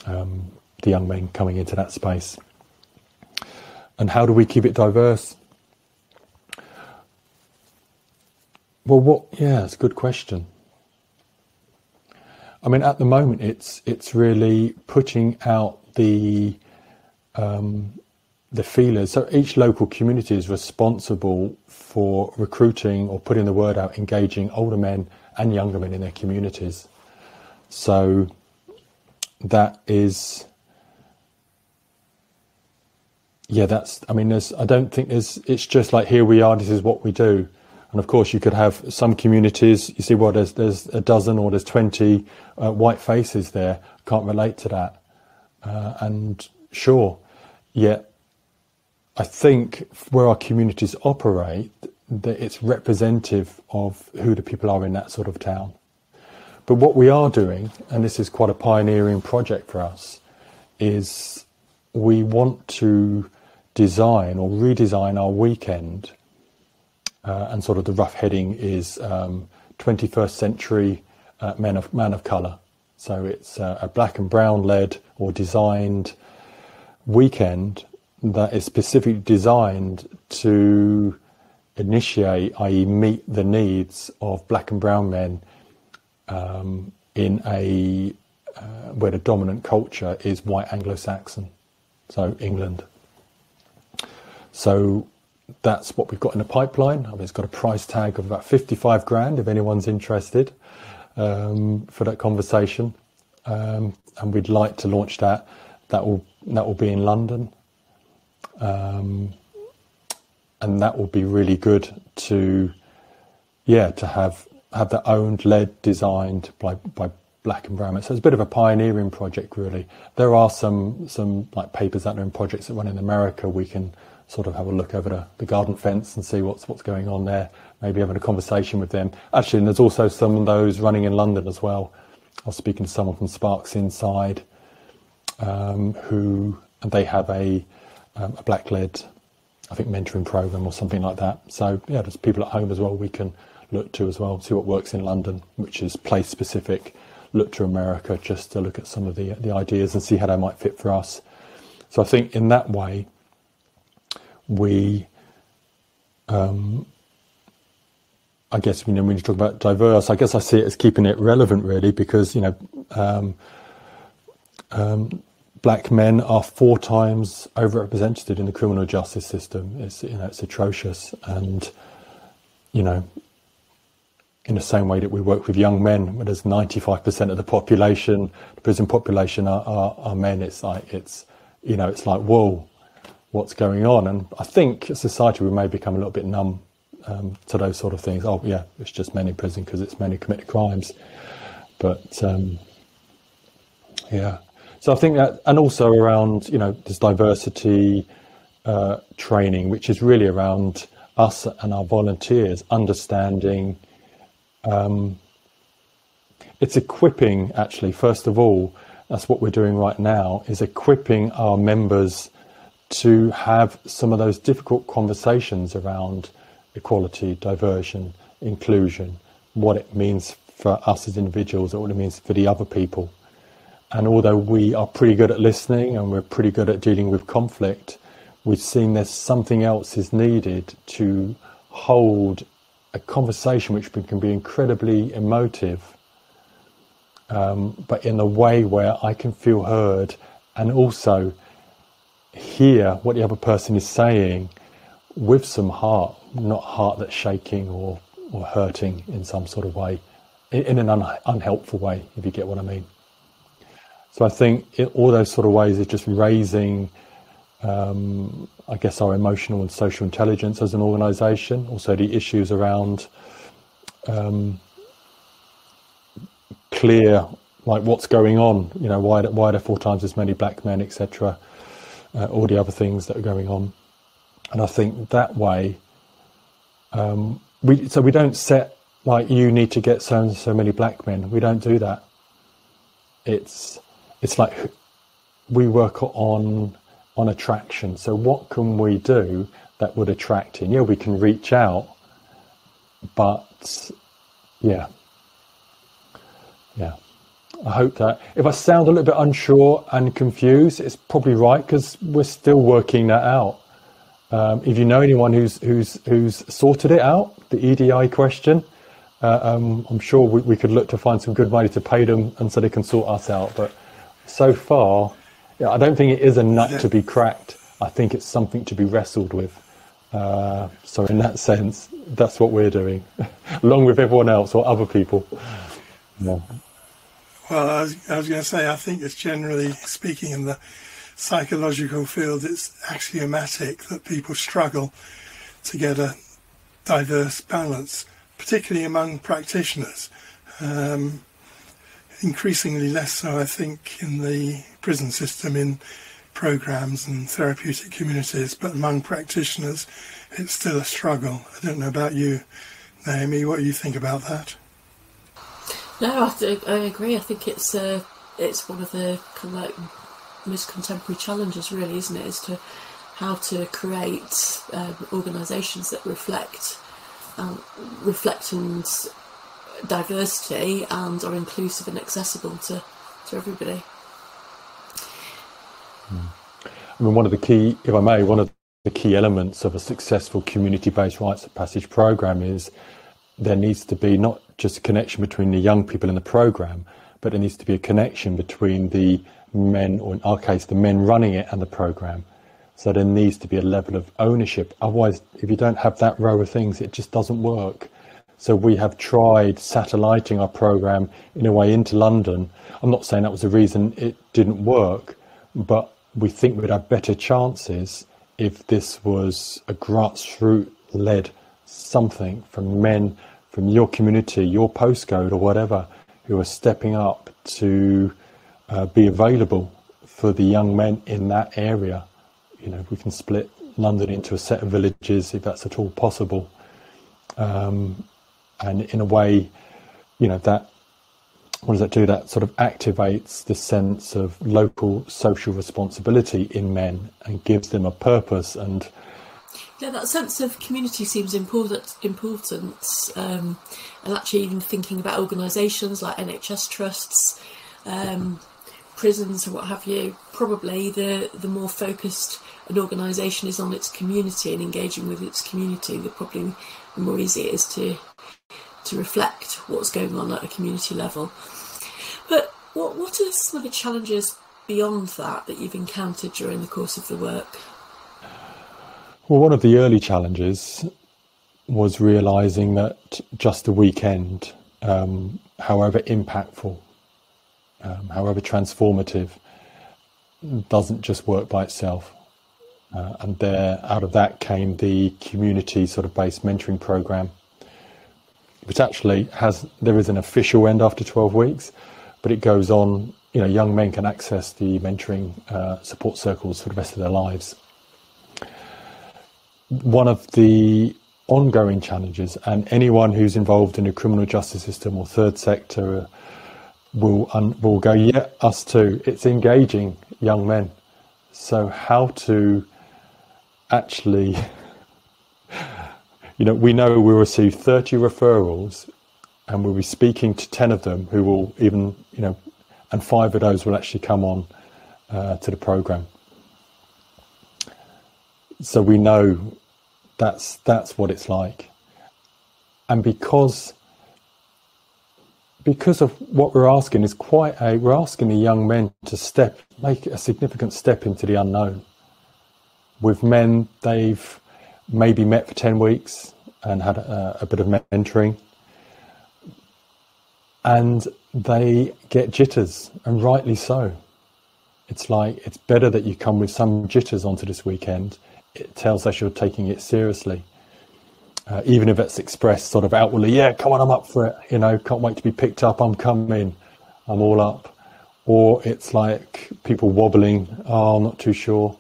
the young men coming into that space. And how do we keep it diverse? Well, it's a good question. I mean, at the moment, it's really putting out the feelers. So each local community is responsible for recruiting or putting the word out, engaging older men and younger men in their communities. So that is, I don't think it's just like, here we are, this is what we do. And of course you could have some communities, you see, there's a dozen or there's 20 white faces there, can't relate to that. And sure, yet I think where our communities operate, that it's representative of who the people are in that sort of town. But what we are doing, and this is quite a pioneering project for us, is we want to design or redesign our weekend, and sort of the rough heading is 21st century man of colour. So it's a black and brown led or designed weekend that is specifically designed to initiate, i.e. meet the needs of black and brown men in a where the dominant culture is white Anglo-Saxon, so England. So that's what we've got in the pipeline. I mean, it's got a price tag of about 55 grand if anyone's interested for that conversation, and we'd like to launch that. That will be in London, and that will be really good to have that owned, led, designed by black and brown men. So it's a bit of a pioneering project, really. There are some like papers out there and projects that run in America. We can sort of have a look over the garden fence and see what's going on there, maybe having a conversation with them. Actually, and there's also some of those running in London as well. I was speaking to someone from Sparks Inside, who they have a black-led, I think, mentoring program or something like that. So yeah, there's people at home as well we can look to as well, see what works in London, which is place-specific. Look to America just to look at some of the ideas and see how they might fit for us. So I think in that way, we, I guess, when you talk about diverse, I guess I see it as keeping it relevant, really, because, black men are 4 times overrepresented in the criminal justice system. It's atrocious. And, in the same way that we work with young men, where there's 95% of the population, the prison population are men, it's like, whoa, what's going on? And I think as society we may become a little bit numb to those sort of things. Oh yeah, it's just men in prison because it's men who committed crimes. But so I think that, and also around this diversity training, which is really around us and our volunteers understanding. It's equipping, actually, first of all, that's what we're doing right now, is equipping our members to have some of those difficult conversations around equality, diversion, inclusion, what it means for us as individuals, or what it means for the other people. And although we are pretty good at listening and we're pretty good at dealing with conflict, we've seen there's something else is needed to hold a conversation which can be incredibly emotive, but in a way where I can feel heard and also hear what the other person is saying with some heart, not heart that's shaking or hurting in some sort of way, in an unhelpful way, if you get what I mean. So I think all those sort of ways is just raising, I guess, our emotional and social intelligence as an organisation. Also the issues around clear, like what's going on, you know, why are there 4 times as many black men, etc. All the other things that are going on. And I think that way, we don't set, like, you need to get so and so many black men. We don't do that. It's like we work on attraction. So what can we do that would attract in? Yeah, we can reach out, but yeah. I hope that if I sound a little bit unsure and confused, it's probably right, because we're still working that out. If you know anyone who's sorted it out, the EDI question, I'm sure we could look to find some good money to pay them, and so they can sort us out. But so far, yeah, I don't think it is a nut to be cracked. I think it's something to be wrestled with. So in that sense, that's what we're doing, along with everyone else or other people. Yeah. Well, I was going to say, I think it's generally speaking in the psychological field, it's axiomatic that people struggle to get a diverse balance, particularly among practitioners. Increasingly less so, I think, in the prison system, in programs and therapeutic communities, but among practitioners, it's still a struggle. I don't know about you, Naomi, what do you think about that? No, I agree. I think it's one of the kind of like most contemporary challenges, really, isn't it? Is to how to create organisations that reflect and diversity and are inclusive and accessible to everybody. I mean, one of the key elements of a successful community-based rites of passage program is there needs to be not just a connection between the young people in the program, but there needs to be a connection between the men, or in our case, the men running it, and the program. So there needs to be a level of ownership. Otherwise, if you don't have that row of things, it just doesn't work. So we have tried satelliting our program in a way into London. I'm not saying that was the reason it didn't work, but we think we'd have better chances if this was a grassroots-led something from men from your community, your postcode or whatever, who are stepping up to be available for the young men in that area. You know, we can split London into a set of villages if that's at all possible. And in a way, you know, that, what does that do? That sort of activates the sense of local social responsibility in men and gives them a purpose. And yeah, that sense of community seems important. And actually, even thinking about organisations like NHS trusts, prisons, or what have you, probably the more focused an organisation is on its community and engaging with its community, the probably the more easy it is to reflect what's going on at a community level. But what are some of the challenges beyond that you've encountered during the course of the work? Well, one of the early challenges was realising that just a weekend, however impactful, however transformative, doesn't just work by itself. And out of that came the community sort of based mentoring program, which actually there is an official end after 12 weeks, but it goes on. You know, young men can access the mentoring support circles for the rest of their lives. One of the ongoing challenges, and anyone who's involved in the criminal justice system or third sector will go, yeah, us too. It's engaging young men. So how to actually, you know, we know we'll receive 30 referrals and we'll be speaking to 10 of them who will even, you know, and 5 of those will actually come on to the program. So we know that's what it's like. And because of what we're asking is we're asking the young men to make a significant step into the unknown. With men, they've maybe met for 10 weeks and had a bit of mentoring, and they get jitters, and rightly so. It's like, it's better that you come with some jitters onto this weekend. It tells us you're taking it seriously. Even if it's expressed sort of outwardly, yeah, come on, I'm up for it. Can't wait to be picked up. I'm coming. I'm all up. Or it's like people wobbling. Oh, I'm not too sure.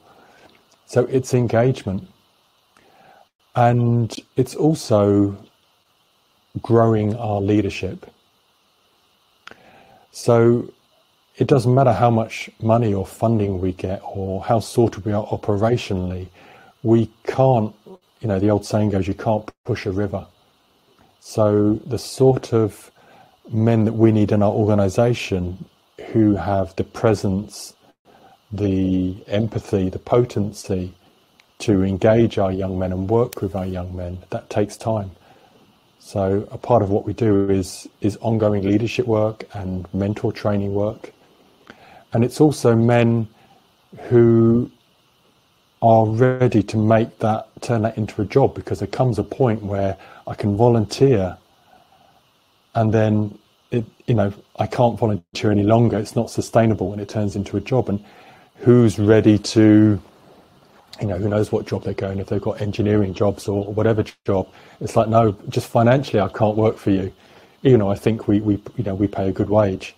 So it's engagement. And it's also growing our leadership. So it doesn't matter how much money or funding we get or how sorted we are operationally. We can't, the old saying goes, you can't push a river. So the sort of men that we need in our organisation who have the presence, the empathy, the potency to engage our young men and work with our young men, that takes time. So a part of what we do is ongoing leadership work and mentor training work. And it's also men who are ready to turn that into a job, because there comes a point where I can volunteer and then I can't volunteer any longer. It's not sustainable and it turns into a job. And who's ready to, who knows what job they're going, if they've got engineering jobs or whatever job. It's like, no, just financially, I can't work for you. Even though I think we pay a good wage.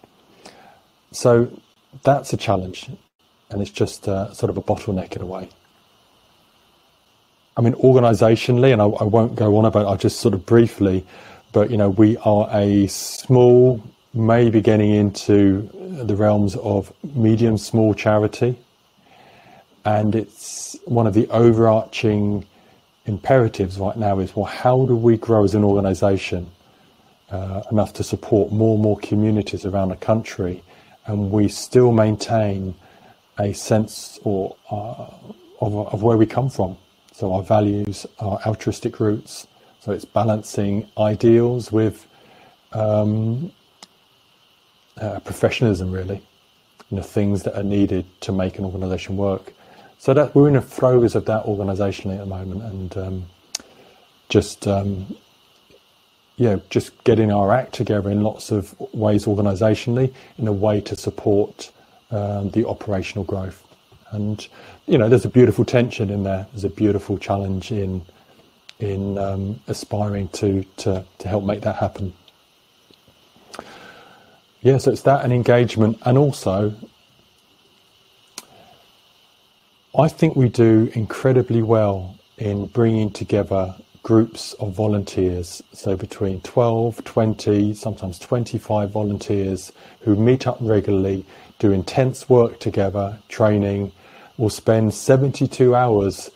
So that's a challenge. And it's just sort of a bottleneck in a way. I mean, organisationally, and I won't go on about it, I'll just sort of briefly, but, we are a small, maybe getting into the realms of medium, small charity. And it's one of the overarching imperatives right now is, well, how do we grow as an organisation enough to support more and more communities around the country, and we still maintain a sense of where we come from. So our values, our altruistic roots. So it's balancing ideals with professionalism, really, things that are needed to make an organisation work. So that we're in the throes of that organisationally at the moment, and just getting our act together in lots of ways organisationally in a way to support the operational growth. And there's a beautiful tension in there. There's a beautiful challenge in aspiring to help make that happen. Yeah, so it's that and engagement, and also I think we do incredibly well in bringing together groups of volunteers, so between 12, 20, sometimes 25 volunteers who meet up regularly, do intense work together, training. We'll spend 72 hours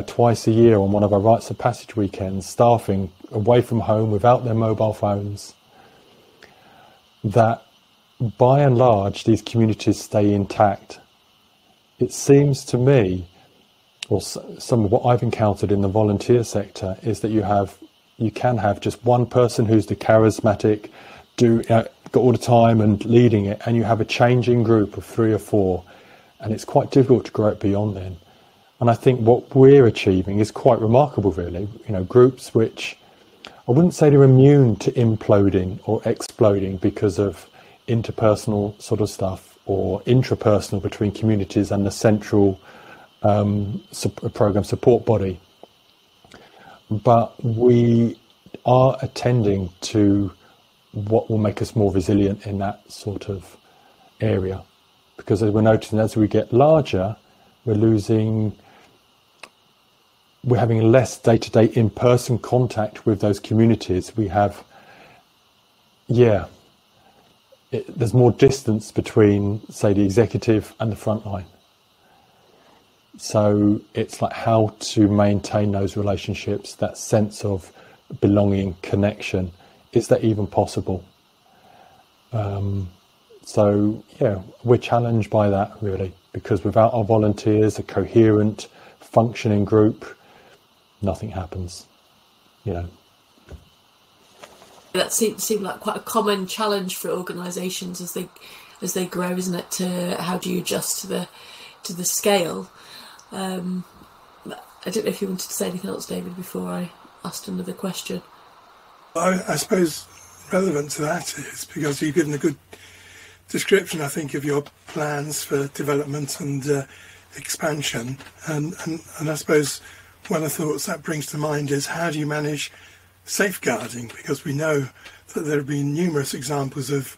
twice a year on one of our Rites of Passage weekends, staffing away from home without their mobile phones. That by and large, these communities stay intact. It seems to me, or some of what I've encountered in the volunteer sector, is that you can have just one person who's the charismatic, got all the time and leading it, and you have a changing group of 3 or 4, and it's quite difficult to grow it beyond then. And I think what we're achieving is quite remarkable, really. Groups which I wouldn't say they're immune to imploding or exploding because of interpersonal sort of stuff or intrapersonal between communities and the central program support body. But we are attending to what will make us more resilient in that sort of area. Because as we're noticing, as we get larger, we're having less day-to-day in-person contact with those communities. We have, there's more distance between, say, the executive and the front line. So it's like how to maintain those relationships, that sense of belonging, connection. Is that even possible? We're challenged by that, really, because without our volunteers, a coherent, functioning group, nothing happens, That seems like quite a common challenge for organisations as they grow, isn't it? To how do you adjust to the scale? I don't know if you wanted to say anything else, David, before I asked another question. I suppose relevant to that is because you've given a good description, I think, of your plans for development and expansion. And I suppose one of the thoughts that brings to mind is, how do you manage safeguarding? Because we know that there have been numerous examples of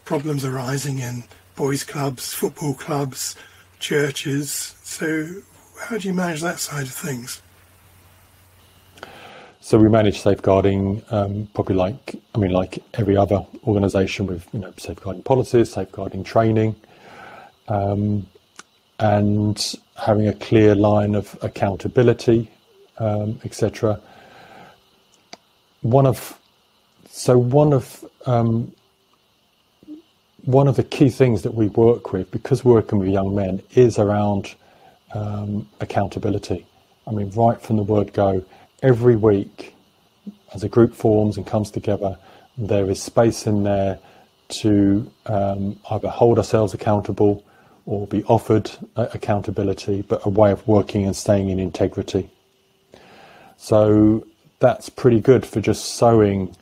problems arising in boys' clubs, football clubs, churches. So how do you manage that side of things? So we manage safeguarding probably like every other organisation, with safeguarding policies, safeguarding training, and having a clear line of accountability, etc. One of the key things that we work with, because we're working with young men, is around accountability. I mean, right from the word go, every week as a group forms and comes together, there is space in there to either hold ourselves accountable or be offered accountability, but a way of working and staying in integrity. So that's pretty good for just sowing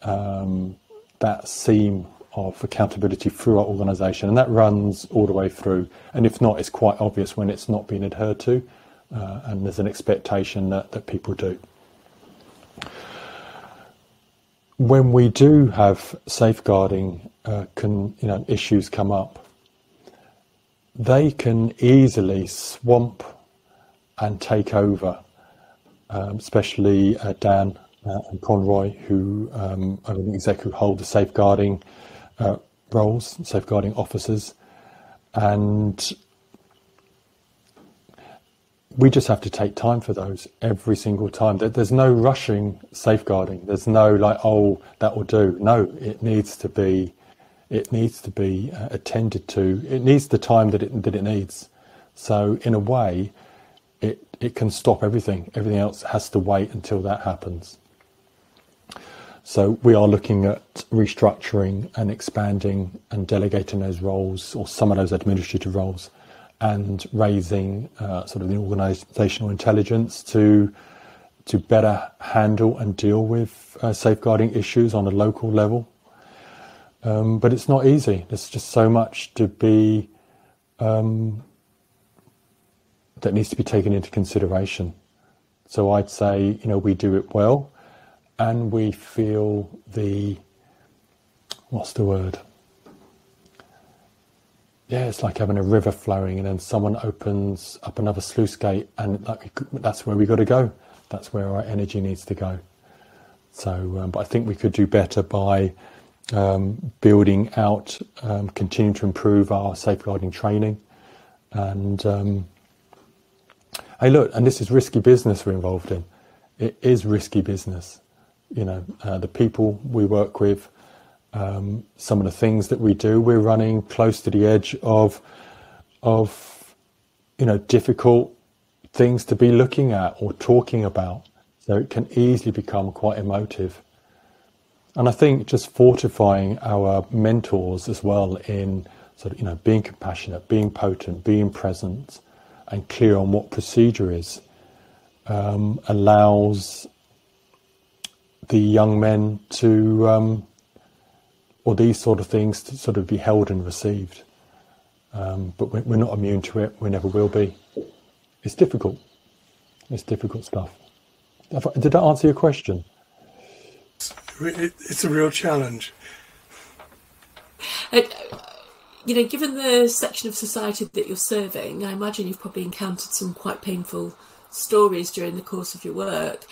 that seam of accountability through our organisation, and that runs all the way through. And if not, it's quite obvious when it's not being adhered to, and there's an expectation that people do. When we do have safeguarding issues come up, they can easily swamp and take over, especially Dan and Conroy, who are the exec who hold the safeguarding roles, safeguarding officers, and we just have to take time for those every single time. There's no rushing safeguarding. There's no like, oh, that will do. No, it needs to be attended to. It needs the time that it needs. So in a way, it can stop everything. Everything else has to wait until that happens. So we are looking at restructuring and expanding and delegating those roles, or some of those administrative roles, and raising sort of the organisational intelligence to better handle and deal with safeguarding issues on a local level. But it's not easy. There's just so much to be that needs to be taken into consideration. So I'd say, we do it well, and we feel it's like having a river flowing and then someone opens up another sluice gate, and that's where we got to go. That's where our energy needs to go. So, but I think we could do better by building out, continuing to improve our safeguarding training. And hey, look, and this is risky business we're involved in. It is risky business. The people we work with, some of the things that we do, we're running close to the edge of difficult things to be looking at or talking about. So it can easily become quite emotive. And I think just fortifying our mentors as well in sort of, being compassionate, being potent, being present, and clear on what procedure is, allows the young men to, or these sort of things, to sort of be held and received. But we're not immune to it. We never will be. It's difficult. It's difficult stuff. Did that answer your question? It's a real challenge. Given the section of society that you're serving, I imagine you've probably encountered some quite painful stories during the course of your work.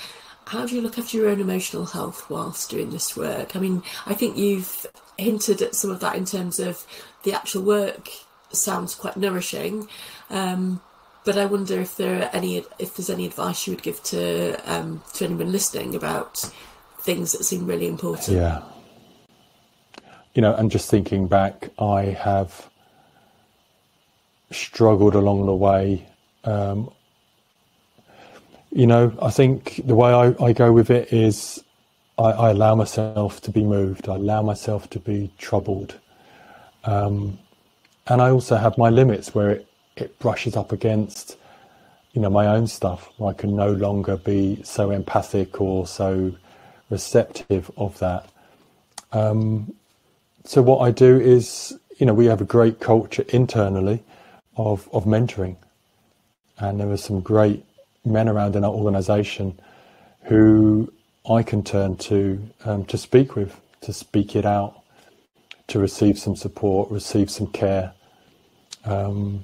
How do you look after your own emotional health whilst doing this work? I mean, I think you've hinted at some of that in terms of the actual work sounds quite nourishing, but I wonder if there's any advice you would give to anyone listening about things that seem really important. Yeah. And just thinking back, I have struggled along the way. I think the way I go with it is I allow myself to be moved. I allow myself to be troubled. And I also have my limits where it brushes up against, my own stuff, where I can no longer be so empathic or so receptive of that. So what I do is, we have a great culture internally of mentoring. And there are some great men around in our organisation who I can turn to speak with, to speak it out, to receive some support, receive some care. I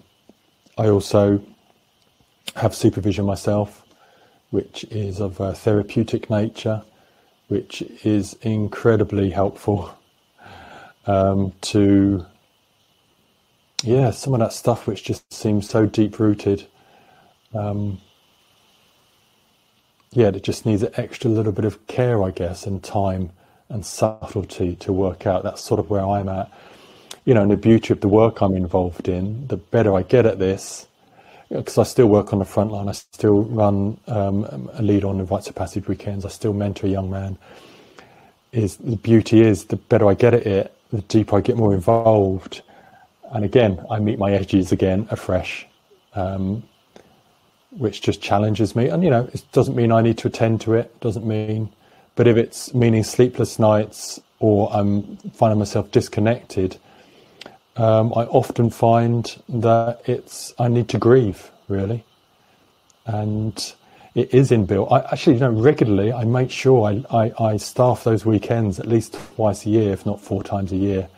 also have supervision myself, which is of a therapeutic nature, which is incredibly helpful to, some of that stuff which just seems so deep-rooted. It just needs an extra little bit of care, I guess, and time and subtlety to work out. That's sort of where I'm at. And the beauty of the work I'm involved in, the better I get at this, because I still work on the front line, I still run a lead on the Rites of Passage weekends, I still mentor a young man, the beauty is the better I get at it, the deeper I get more involved. And again, I meet my edges again afresh, which just challenges me. And, it doesn't mean I need to attend to it, doesn't mean, but if it's meaning sleepless nights or I'm finding myself disconnected, I often find that I need to grieve, really. And it is inbuilt. I actually, regularly, I make sure I staff those weekends at least twice a year, if not 4 times a year,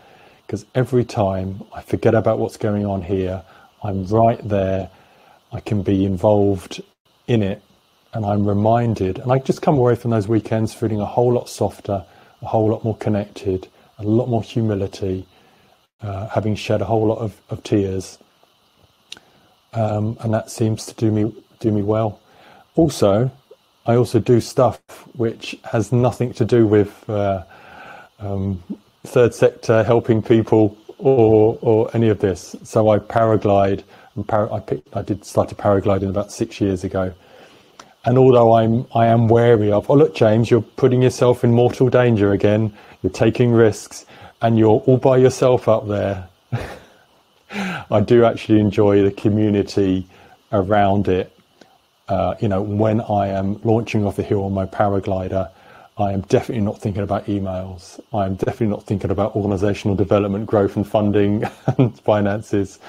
because every time I forget about what's going on here, I'm right there, I can be involved in it, and I'm reminded, and I just come away from those weekends feeling a whole lot softer, a whole lot more connected, a lot more humility, having shed a whole lot of tears, and that seems to do me well. Also, I also do stuff which has nothing to do with third sector helping people or any of this. So I paraglide. I started paragliding about 6 years ago. And although I am wary of, look, James, you're putting yourself in mortal danger again. You're taking risks, and you're all by yourself up there. I do actually enjoy the community around it. When I am launching off the hill on my paraglider, I am definitely not thinking about emails. I am definitely not thinking about organisational development, growth and funding and finances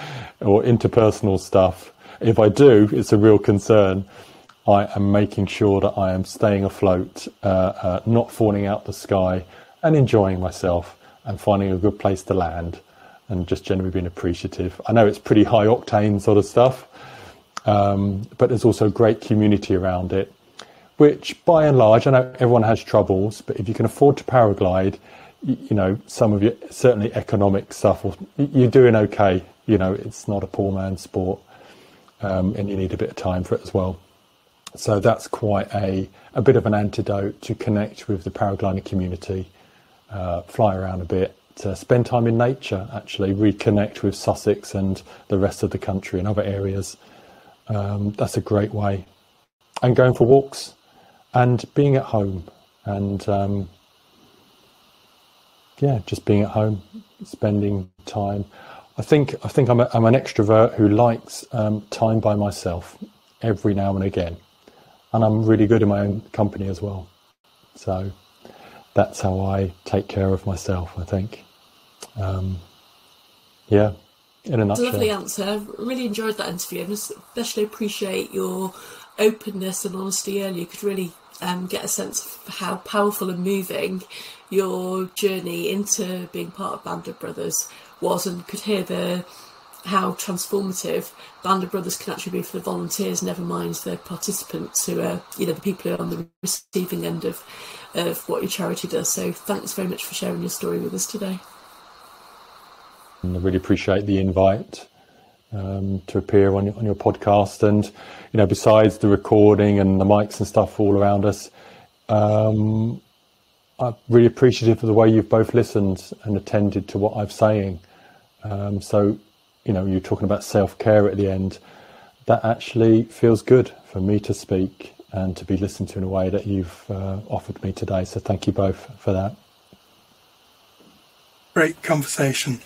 or interpersonal stuff. If I do, it's a real concern. I am making sure that I am staying afloat, not falling out the sky, and enjoying myself and finding a good place to land and just generally being appreciative. I know it's pretty high octane sort of stuff, but there's also great community around it, which by and large, I know everyone has troubles, but if you can afford to paraglide, some of your certainly economic stuff, you're doing okay. It's not a poor man's sport, and you need a bit of time for it as well. So that's quite a bit of an antidote to connect with the paragliding community, fly around a bit, spend time in nature, actually reconnect with Sussex and the rest of the country and other areas. That's a great way. And going for walks and being at home and just being at home, spending time. I think I'm an extrovert who likes time by myself every now and again. And I'm really good in my own company as well. So that's how I take care of myself, I think. In a nutshell. It's a lovely answer. I really enjoyed that interview and especially appreciate your openness and honesty earlier. You could really get a sense of how powerful and moving your journey into being part of Abandofbrothers was, and could hear how transformative Abandofbrothers can actually be for the volunteers, never mind the participants who are, the people who are on the receiving end of what your charity does. So thanks very much for sharing your story with us today. I really appreciate the invite to appear on your podcast, and besides the recording and the mics and stuff all around us, I'm really appreciative of the way you've both listened and attended to what I'm saying. So you're talking about self-care at the end. That actually feels good for me to speak and to be listened to in a way that you've offered me today. So thank you both for that. Great conversation.